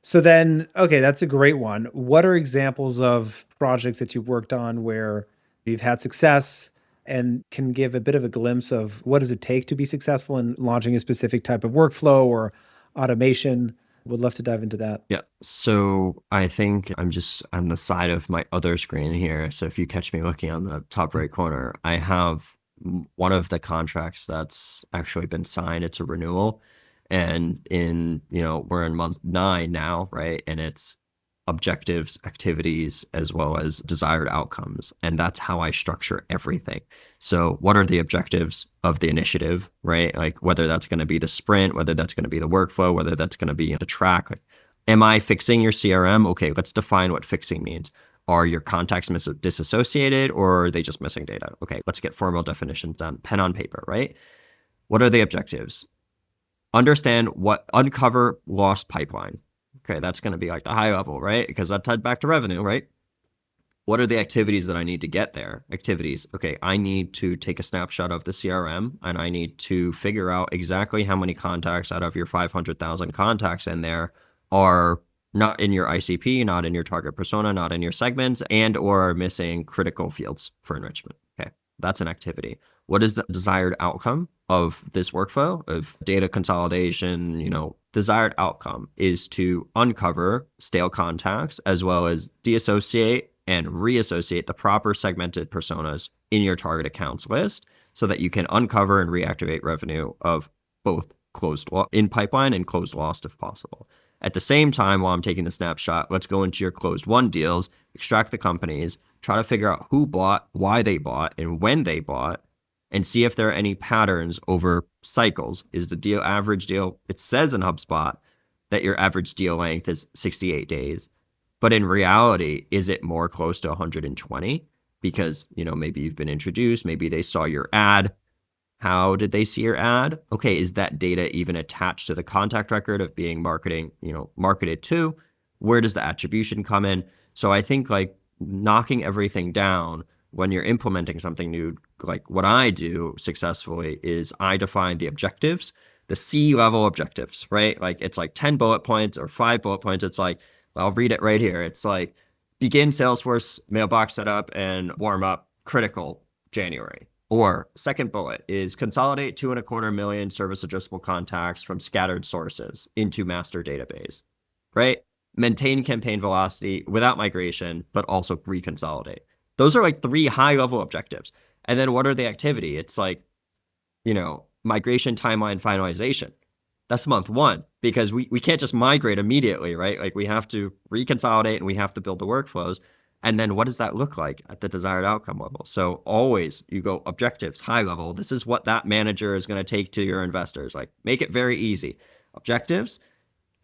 So then, okay, that's a great one. What are examples of projects that you've worked on where you've had success and can give a bit of a glimpse of what does it take to be successful in launching a specific type of workflow or automation? Would love to dive into that. Yeah. So I think I'm just on the side of my other screen here. So if you catch me looking on the top right corner, I have one of the contracts that's actually been signed. It's a renewal. And we're in month 9 now, right? And it's objectives, activities, as well as desired outcomes. And that's how I structure everything. So, what are the objectives of the initiative, right? Like whether that's going to be the sprint, whether that's going to be the workflow, whether that's going to be the track. Like, am I fixing your CRM? Okay, let's define what fixing means. Are your contacts disassociated or are they just missing data? Okay, let's get formal definitions done, pen on paper, right? What are the objectives? Uncover lost pipeline. Okay, that's going to be like the high level, right? Because that's tied back to revenue, right? What are the activities that I need to get there? Activities. Okay, I need to take a snapshot of the CRM and I need to figure out exactly how many contacts out of your 500,000 contacts in there are not in your ICP, not in your target persona, not in your segments, and or are missing critical fields for enrichment. Okay, that's an activity. What is the desired outcome of this workflow of data consolidation? Desired outcome is to uncover stale contacts as well as deassociate and reassociate the proper segmented personas in your target accounts list so that you can uncover and reactivate revenue of both closed in pipeline and closed lost if possible. At the same time, while I'm taking the snapshot, let's go into your closed won deals, extract the companies, try to figure out who bought, why they bought, and when they bought, and see if there are any patterns over cycles. Is the average deal, it says in HubSpot that your average deal length is 68 days. But in reality, is it more close to 120? Because, maybe you've been introduced, maybe they saw your ad. How did they see your ad? Okay, is that data even attached to the contact record of being marketed to? Where does the attribution come in? So I think like knocking everything down when you're implementing something new, like what I do successfully is I define the objectives, the C-level objectives, right? Like it's like 10 bullet points or 5 bullet points. It's like, I'll read it right here. It's like begin Salesforce mailbox setup and warm up critical January. Or second bullet is consolidate 2.25 million service addressable contacts from scattered sources into master database, right? Maintain campaign velocity without migration, but also reconsolidate. Those are like 3 high level objectives. And then what are the activity? It's like, migration timeline finalization. That's month 1 because we can't just migrate immediately, right? Like we have to reconsolidate and we have to build the workflows. And then what does that look like at the desired outcome level? So always you go objectives, high level. This is what that manager is going to take to your investors. Like make it very easy. Objectives,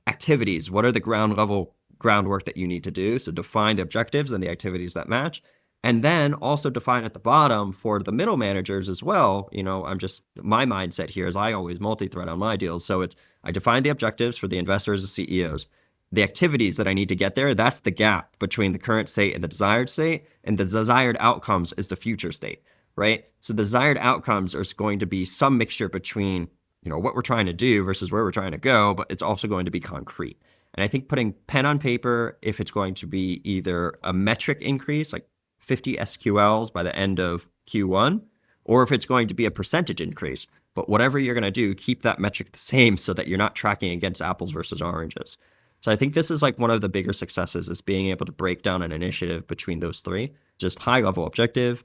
activities. What are the groundwork that you need to do? So define the objectives and the activities that match. And then also define at the bottom for the middle managers as well. My mindset here is I always multi-thread on my deals. So I define the objectives for the investors and CEOs. The activities that I need to get there, that's the gap between the current state and the desired state, and the desired outcomes is the future state, right? So the desired outcomes are going to be some mixture between, what we're trying to do versus where we're trying to go, but it's also going to be concrete. And I think putting pen on paper, if it's going to be either a metric increase, like 50 SQLs by the end of Q1, or if it's going to be a percentage increase, but whatever you're going to do, keep that metric the same so that you're not tracking against apples versus oranges. So I think this is like one of the bigger successes is being able to break down an initiative between those 3, just high level objective,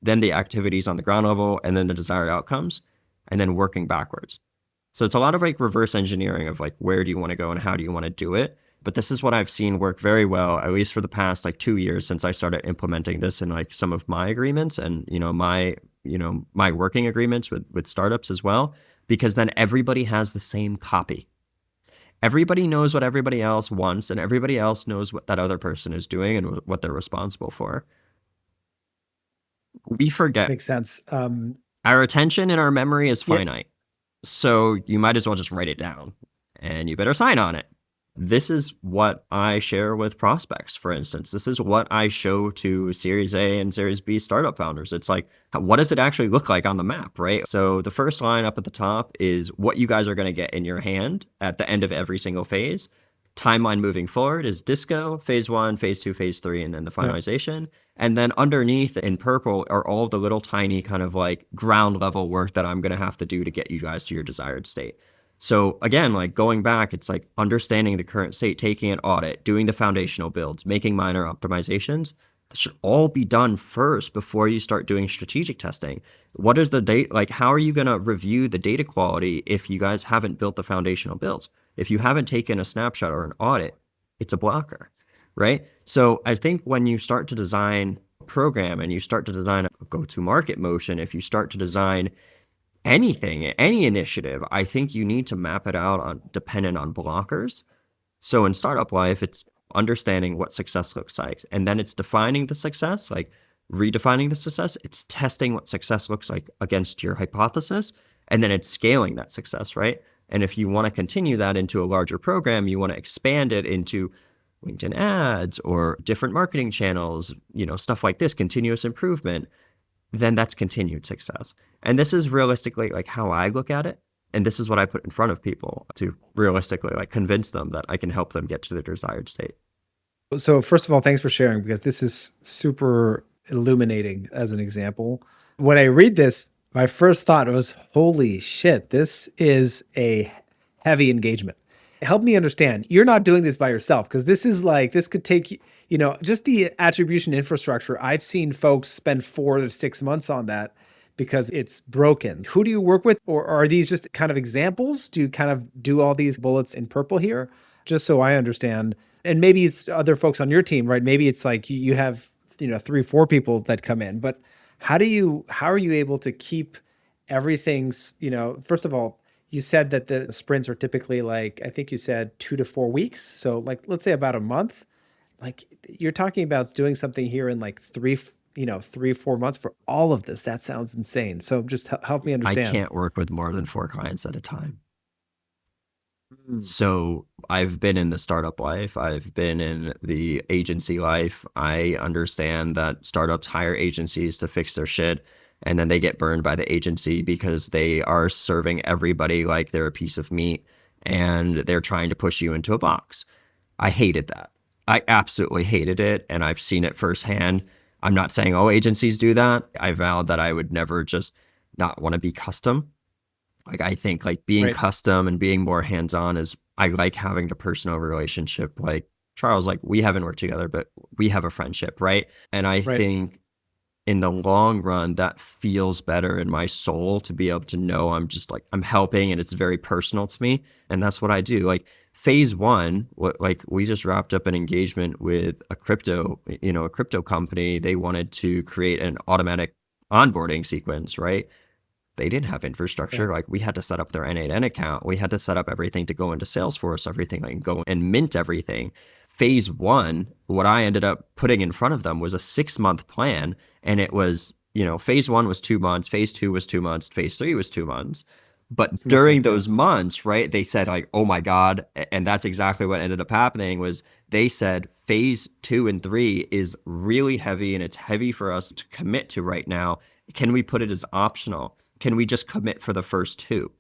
then the activities on the ground level, and then the desired outcomes, and then working backwards. So it's a lot of like reverse engineering of like, where do you want to go and how do you want to do it? But this is what I've seen work very well, at least for the past like 2 years since I started implementing this in like some of my agreements and, my working agreements with startups as well, because then everybody has the same copy. Everybody knows what everybody else wants and everybody else knows what that other person is doing and what they're responsible for. We forget. Makes sense. Our attention and our memory is finite. So you might as well just write it down and you better sign on it. This is what I share with prospects, for instance. This is what I show to Series A and Series B startup founders. It's like, what does it actually look like on the map, right? So the first line up at the top is what you guys are going to get in your hand at the end of every single phase. Timeline moving forward is disco, phase 1, phase 2, phase 3, and then the finalization. And then underneath in purple are all the little tiny kind of like ground level work that I'm going to have to do to get you guys to your desired state. So again, like going back, it's like understanding the current state, taking an audit, doing the foundational builds, making minor optimizations. That should all be done first before you start doing strategic testing. What is the data? Like, how are you going to review the data quality if you guys haven't built the foundational builds? If you haven't taken a snapshot or an audit, it's a blocker, right? So I think when you start to design a program and you start to design a go-to-market motion, if you start to design anything, any initiative, I think you need to map it out dependent on blockers. So in startup life, it's understanding what success looks like. And then it's defining the success, like redefining the success. It's testing what success looks like against your hypothesis. And then it's scaling that success, right? And if you want to continue that into a larger program, you want to expand it into LinkedIn ads or different marketing channels, stuff like this, continuous improvement, then that's continued success. And this is realistically like how I look at it. And this is what I put in front of people to realistically like convince them that I can help them get to their desired state. So first of all, thanks for sharing because this is super illuminating as an example. When I read this, my first thought was, holy shit, this is a heavy engagement. Help me understand. You're not doing this by yourself because this is like, this could take, just the attribution infrastructure. I've seen folks spend 4 to 6 months on that because it's broken. Who do you work with? Or are these just kind of examples? Do you kind of do all these bullets in purple here? Just so I understand. And maybe it's other folks on your team, right? Maybe it's like you have, 3, 4 people that come in, but how are you able to keep everything's, first of all, you said that the sprints are typically like, I think you said 2 to 4 weeks. So like, let's say about a month, like you're talking about doing something here in like 3, 4 months for all of this. That sounds insane. So just help me I understand. can't work with more than 4 clients at a time. Mm. So I've been in the startup life. I've been in the agency life. I understand that startups hire agencies to fix their shit, and then they get burned by the agency because they are serving everybody like they're a piece of meat and they're trying to push you into a box. I hated that. I absolutely hated it, and I've seen it firsthand. I'm not saying all agencies do that. I vowed that I would never just not want to be custom. Like I think like being Right, custom and being more hands-on is I like having the personal relationship. Like Charles, like we haven't worked together, but we have a friendship, right? And I right. think in the long run, that feels better in my soul to be able to know I'm just like I'm helping and it's very personal to me. And that's what I do. Like phase one, like we just wrapped up an engagement with a crypto company. They wanted to create an automatic onboarding sequence, right? They didn't have Okay. infrastructure. Like we had to set up their N8N account. We had to set up everything to go into Salesforce, everything like go and mint everything. Phase one, what I ended up putting in front of them was a 6-month plan. And it was, phase one was 2 months, phase two was 2 months, phase three was 2 months. But This makes during sense. those months, right, they said like, oh my God. And that's exactly what ended up happening was they said phase 2 and 3 is really heavy and it's heavy for us to commit to right now. Can we put it as optional? Can we just commit for the first 2?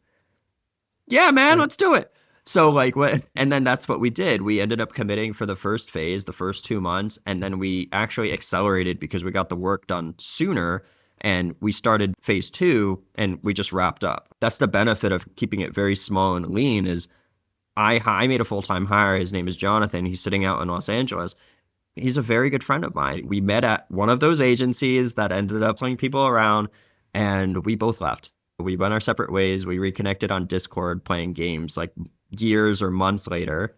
Yeah, man, Right. let's do it. So like what, and then that's what we did. We ended up committing for the first phase, the first 2 months, and then we actually accelerated because we got the work done sooner and we started phase 2 and we just wrapped up. That's the benefit of keeping it very small and lean is I made a full-time hire. His name is Jonathan. He's sitting out in Los Angeles. He's a very good friend of mine. We met at one of those agencies that ended up swinging people around, and we both left. We went our separate ways. We reconnected on Discord playing games like years or months later,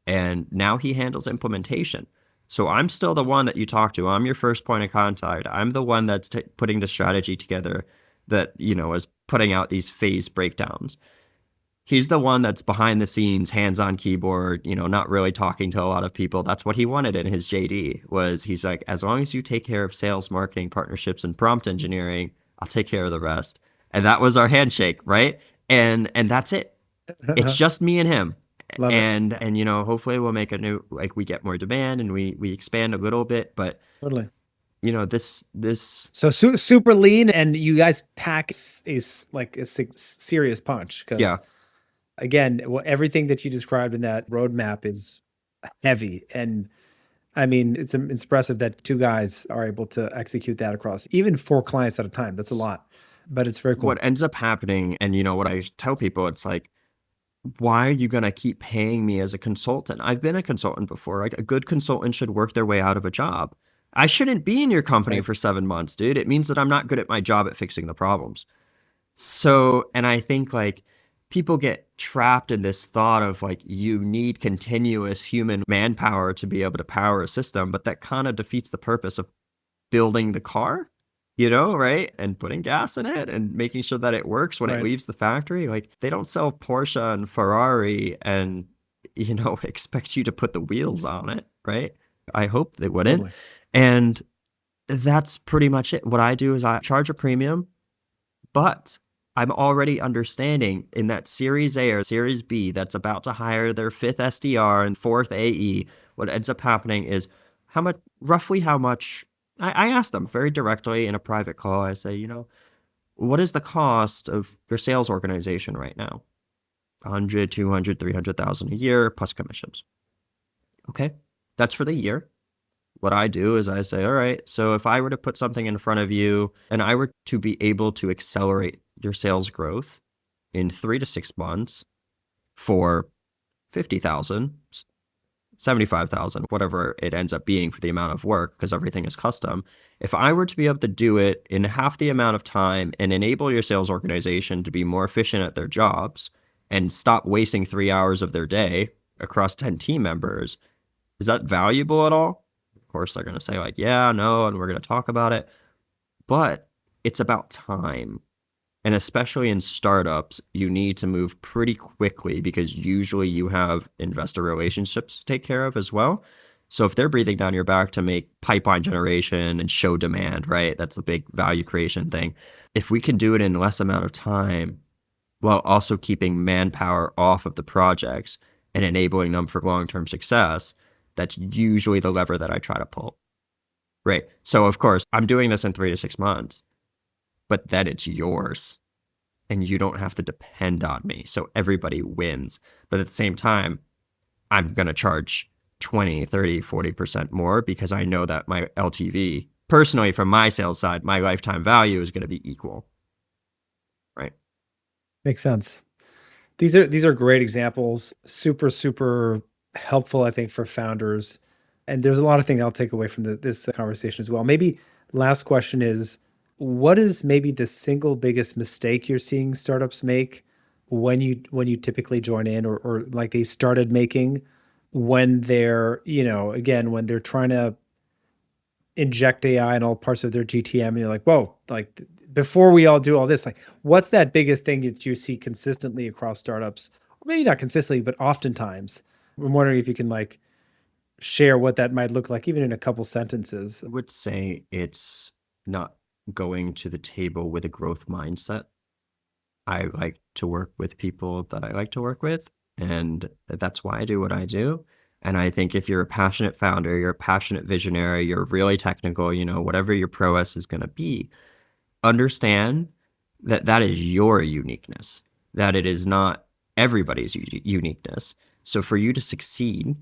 and now he handles implementation. So I'm still the one that you talk to. I'm your first point of contact. I'm the one that's putting the strategy together that, is putting out these phase breakdowns. He's the one that's behind the scenes, hands on keyboard, not really talking to a lot of people. That's what he wanted in his JD was he's like, as long as you take care of sales, marketing, partnerships, and prompt engineering, I'll take care of the rest. And that was our handshake, right? And that's it. It's just me and him. Love it. And hopefully we'll make a new like we get more demand and we expand a little bit, but Totally. this So super lean, and you guys pack is like a serious punch yeah. because again, everything that you described in that roadmap is heavy, and I mean it's impressive that 2 guys are able to execute that across even 4 clients at a time. That's a lot, but it's very What cool. ends up happening, and what I tell people, it's like why are you going to keep paying me as a consultant? I've been a consultant before. Like a good consultant should work their way out of a job. I shouldn't be in your company Right. for 7 months, dude. It means that I'm not good at my job at fixing the problems. So, and I think like people get trapped in this thought of like you need continuous human manpower to be able to power a system, but that kind of defeats the purpose of building the car, right? And putting gas in it and making sure that it works when it Right. leaves the factory. Like they don't sell Porsche and Ferrari and, expect you to put the wheels on it, right? I hope they wouldn't. Totally. And that's pretty much it. What I do is I charge a premium, but I'm already understanding in that Series A or Series B that's about to hire their 5th SDR and 4th AE, what ends up happening is roughly how much, I ask them very directly in a private call. I say, what is the cost of your sales organization right now? 100, 200, 300,000 a year plus commissions. Okay. That's for the year. What I do is I say, all right, so if I were to put something in front of you and I were to be able to accelerate your sales growth in 3 to 6 months for 50,000, 75,000, whatever it ends up being for the amount of work, because everything is custom. If I were to be able to do it in half the amount of time and enable your sales organization to be more efficient at their jobs and stop wasting 3 hours of their day across 10 team members, is that valuable at all? Of course, they're going to say like, yeah, no, and we're going to talk about it. But it's about time. And especially in startups, you need to move pretty quickly because usually you have investor relationships to take care of as well. So if they're breathing down your back to make pipeline generation and show demand, right? That's a big value creation thing. If we can do it in less amount of time while also keeping manpower off of the projects and enabling them for long-term success, that's usually the lever that I try to pull, right? So of course, I'm doing this in 3 to 6 months, but then it's yours and you don't have to depend on me. So everybody wins. But at the same time, I'm going to charge 20, 30, 40% more because I know that my LTV, personally from my sales side, my lifetime value is going to be equal, right? Makes sense. These are great examples. Super, super helpful, I think, for founders. And there's a lot of things I'll take away from this conversation as well. Maybe last question is, what is maybe the single biggest mistake you're seeing startups make when you typically join in, or like they started making when they're, again, when they're trying to inject AI in all parts of their GTM, and you're like, whoa, like before we all do all this, like what's that biggest thing that you see consistently across startups? Or maybe not consistently, but oftentimes. I'm wondering if you can like share what that might look like, even in a couple sentences. I would say it's not going to the table with a growth mindset. I like to work with people that I like to work with, and that's why I do what I do. And I think if you're a passionate founder, you're a passionate visionary, you're really technical, whatever your prowess is going to be, understand that that is your uniqueness, that it is not everybody's uniqueness. So for you to succeed,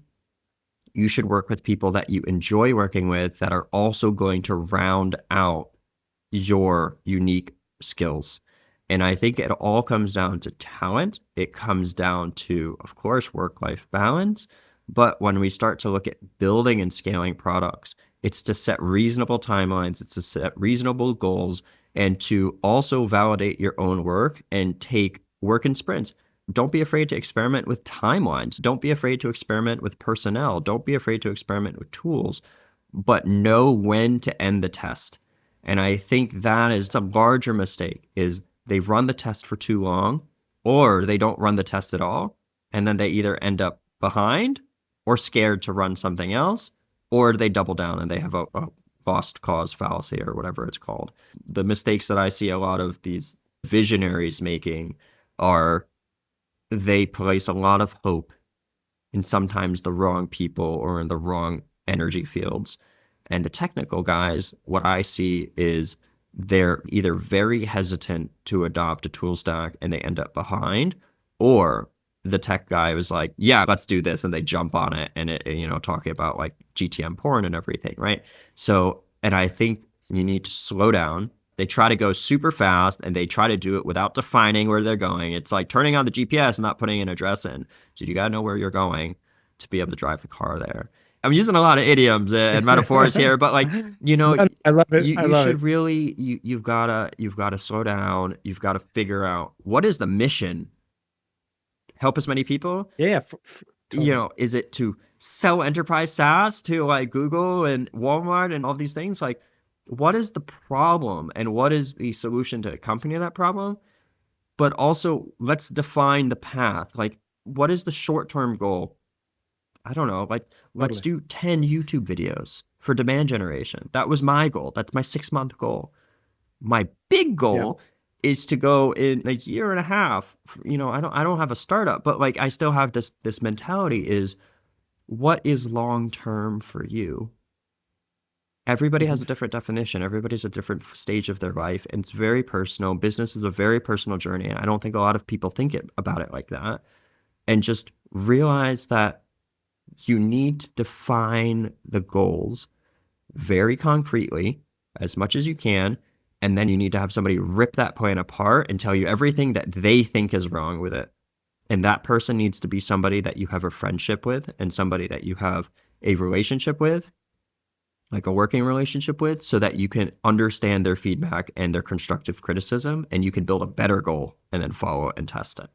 you should work with people that you enjoy working with that are also going to round out your unique skills. And I think it all comes down to talent. It comes down to, of course, work-life balance. But when we start to look at building and scaling products, it's to set reasonable timelines, it's to set reasonable goals, and to also validate your own work and take work in sprints. Don't be afraid to experiment with timelines. Don't be afraid to experiment with personnel. Don't be afraid to experiment with tools, but know when to end the test. And I think that is a larger mistake, is they run the test for too long, or they don't run the test at all. And then they either end up behind or scared to run something else, or they double down and they have a lost cause fallacy or whatever it's called. The mistakes that I see a lot of these visionaries making are they place a lot of hope in sometimes the wrong people or in the wrong energy fields. And the technical guys, what I see is they're either very hesitant to adopt a tool stack and they end up behind, or the tech guy was like, yeah, let's do this. And they jump on it and talking about like GTM porn and everything, right? So, and I think you need to slow down. They try to go super fast and they try to do it without defining where they're going. It's like turning on the GPS and not putting an address in. So you got to know where you're going to be able to drive the car there. I'm using a lot of idioms and metaphors here, but like, I love it. you should really, you've gotta slow down. You've got to figure out what is the mission. Help as many people. Yeah, totally. Is it to sell enterprise SaaS to like Google and Walmart and all these things? Like, what is the problem and what is the solution to accompany that problem? But also, let's define the path. Like, what is the short-term goal? I don't know. Like, let's do 10 YouTube videos for demand generation. That was my goal. That's my 6-month goal. My big goal is to go in a year and a half. I don't have a startup, but like I still have this mentality is what is long term for you? Everybody has a different definition. Everybody's a different stage of their life. And it's very personal. Business is a very personal journey. And I don't think a lot of people think about it like that. And just realize that you need to define the goals very concretely as much as you can. And then you need to have somebody rip that plan apart and tell you everything that they think is wrong with it. And that person needs to be somebody that you have a friendship with and somebody that you have a relationship with, like a working relationship with, so that you can understand their feedback and their constructive criticism, and you can build a better goal and then follow it and test it.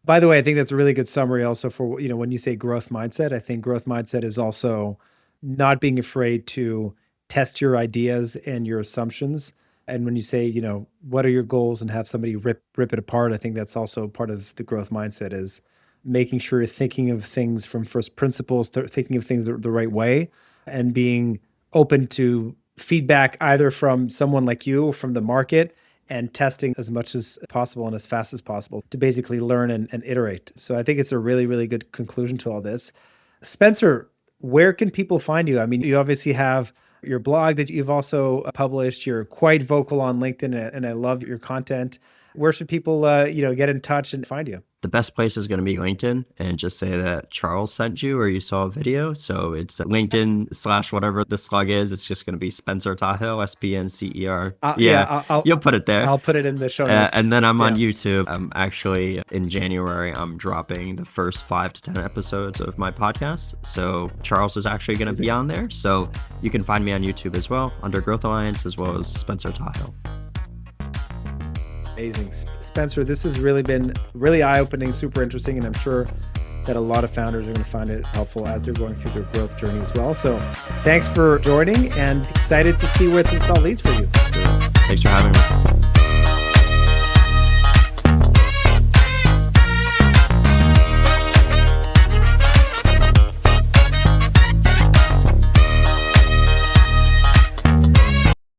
By the way, I think that's a really good summary also for, when you say growth mindset. I think growth mindset is also not being afraid to test your ideas and your assumptions. And when you say, what are your goals, and have somebody rip it apart, I think that's also part of the growth mindset, is making sure you're thinking of things from first principles, thinking of things the right way, and being open to feedback either from someone like you or from the market, and testing as much as possible and as fast as possible to basically learn and iterate. So I think it's a really, really good conclusion to all this. Spencer, where can people find you? I mean, you obviously have your blog that you've also published. You're quite vocal on LinkedIn, and I love your content. Where should people, get in touch and find you? The best place is going to be LinkedIn, and just say that Charles sent you or you saw a video. So it's LinkedIn / whatever the slug is. It's just going to be Spencer Tahil, SPNCER. You'll put it there. I'll put it in the show notes. And then I'm on YouTube. I'm actually, in January, I'm dropping the first 5 to 10 episodes of my podcast. So Charles is actually going to be on there. So you can find me on YouTube as well, under Growth Alliance, as well as Spencer Tahil. Amazing. Spencer, this has really been really eye-opening, super interesting, and I'm sure that a lot of founders are going to find it helpful as they're going through their growth journey as well. So thanks for joining, and excited to see where this all leads for you. Thanks for having me.